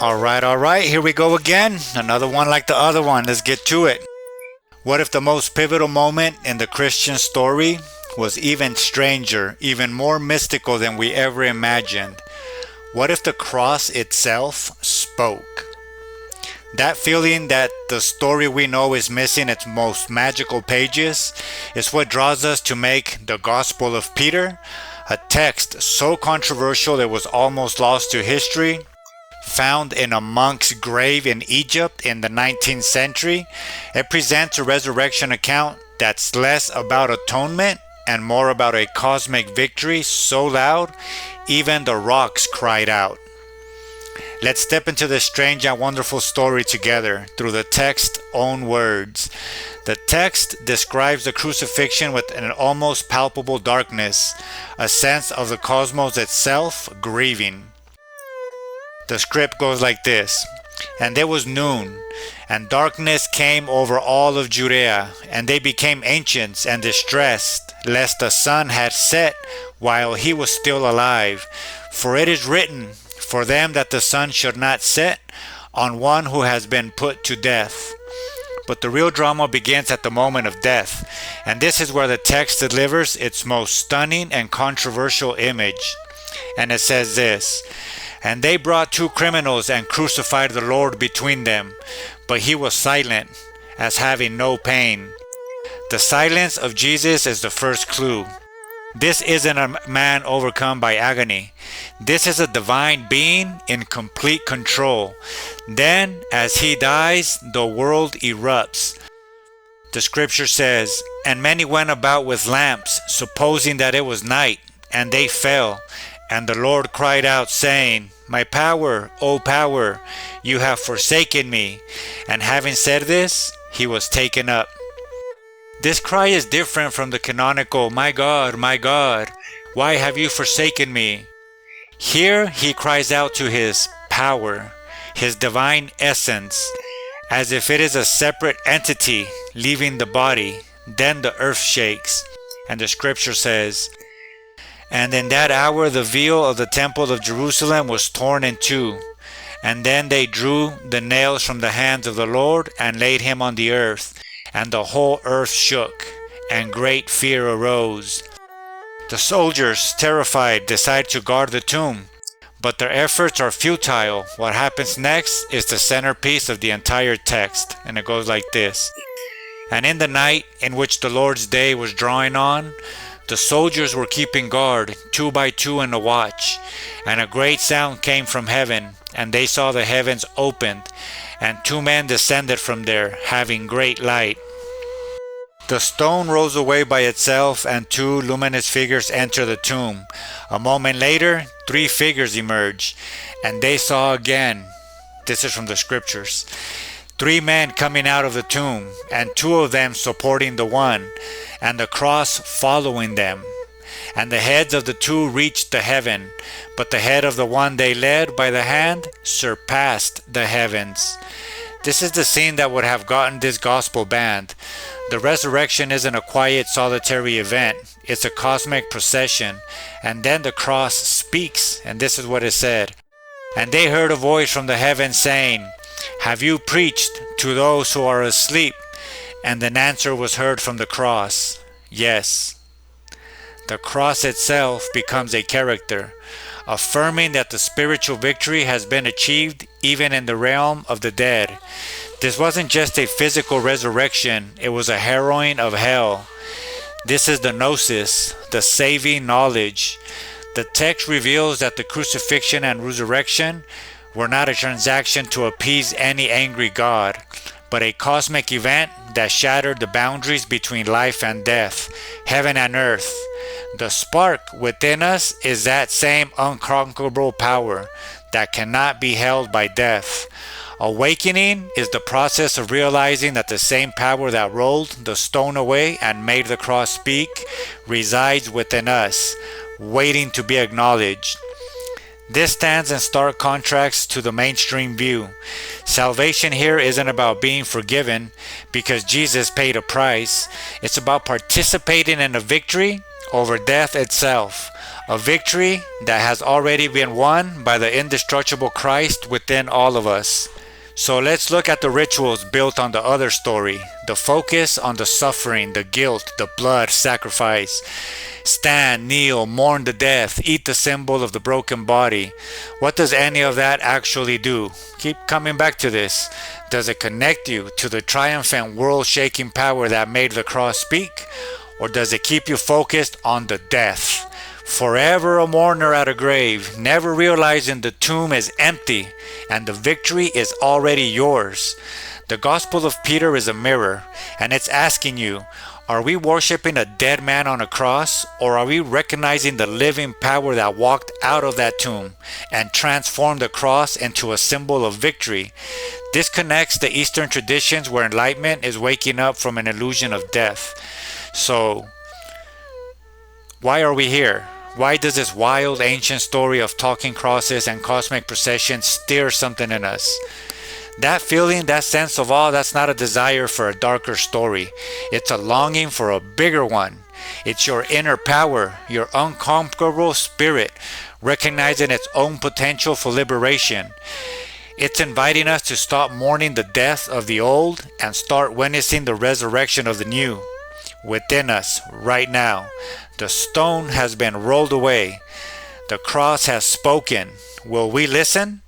All right, here we go again. Another one like the other one. Let's get to it. What if the most pivotal moment in the Christian story was even stranger, even more mystical than we ever imagined? What if the cross itself spoke? That feeling that the story we know is missing its most magical pages is what draws us to make the Gospel of Peter, a text so controversial it was almost lost to history, found in a monk's grave in Egypt in the 19th century. It presents a resurrection account that's less about atonement and more about a cosmic victory so loud, even the rocks cried out. Let's step into this strange and wonderful story together through the text's own words. The text describes the crucifixion with an almost palpable darkness, a sense of the cosmos itself grieving. The script goes like this. And it was noon, and darkness came over all of Judea, and they became anxious and distressed, lest the sun had set while he was still alive. For it is written, for them that the sun should not set on one who has been put to death. But the real drama begins at the moment of death, and this is where the text delivers its most stunning and controversial image. And it says this, and they brought two criminals and crucified the Lord between them, but he was silent, as having no pain. The silence of Jesus is the first clue. This isn't a man overcome by agony. This is a divine being in complete control. Then, as he dies, the world erupts. The scripture says, and many went about with lamps, supposing that it was night, and they fell. And the Lord cried out, saying, my power, O power, you have forsaken me. And having said this, he was taken up. This cry is different from the canonical, my God, why have you forsaken me? Here he cries out to his power, his divine essence, as if it is a separate entity leaving the body. Then the earth shakes, and the scripture says, and in that hour the veil of the temple of Jerusalem was torn in two. And then they drew the nails from the hands of the Lord and laid him on the earth. And the whole earth shook, and great fear arose. The soldiers, terrified, decide to guard the tomb, but their efforts are futile. What happens next is the centerpiece of the entire text, and it goes like this. And in the night in which the Lord's day was drawing on, the soldiers were keeping guard, 2 by 2 in the watch, and a great sound came from heaven, and they saw the heavens opened, and 2 men descended from there, having great light. The stone rolls away by itself, and 2 luminous figures enter the tomb. A moment later, 3 figures emerge, and they saw again, this is from the scriptures, 3 men coming out of the tomb, and 2 of them supporting the one, and the cross following them. And the heads of the 2 reached the heaven, but the head of the one they led by the hand surpassed the heavens. This is the scene that would have gotten this gospel banned. The resurrection isn't a quiet, solitary event. It's a cosmic procession. And then the cross speaks, and this is what it said. And they heard a voice from the heavens saying, have you preached to those who are asleep? And an answer was heard from the cross, yes. The cross itself becomes a character, affirming that the spiritual victory has been achieved even in the realm of the dead. This wasn't just a physical resurrection, it was a harrowing of hell. This is the gnosis, the saving knowledge. The text reveals that the crucifixion and resurrection were not a transaction to appease any angry God, but a cosmic event that shattered the boundaries between life and death, heaven and earth. The spark within us is that same unconquerable power that cannot be held by death. Awakening is the process of realizing that the same power that rolled the stone away and made the cross speak resides within us, waiting to be acknowledged. This stands in stark contrast to the mainstream view. Salvation here isn't about being forgiven because Jesus paid a price. It's about participating in a victory over death itself, A victory that has already been won by the indestructible Christ within all of us. So let's look at the rituals built on the other story. The focus on the suffering, the guilt, the blood, sacrifice. Stand, kneel, mourn the death, eat the symbol of the broken body. What does any of that actually do? Keep coming back to this. Does it connect you to the triumphant world-shaking power that made the cross speak? Or does it keep you focused on the death? Forever a mourner at a grave, never realizing the tomb is empty and the victory is already yours. The Gospel of Peter is a mirror, and it's asking you, are we worshiping a dead man on a cross, or are we recognizing the living power that walked out of that tomb and transformed the cross into a symbol of victory? This connects the Eastern traditions where enlightenment is waking up from an illusion of death. So, why are we here? Why does this wild ancient story of talking crosses and cosmic processions stir something in us? That feeling, that sense of awe, that's not a desire for a darker story. It's a longing for a bigger one. It's your inner power, your unconquerable spirit, recognizing its own potential for liberation. It's inviting us to stop mourning the death of the old and start witnessing the resurrection of the new. Within us, right now, the stone has been rolled away. The cross has spoken. Will we listen?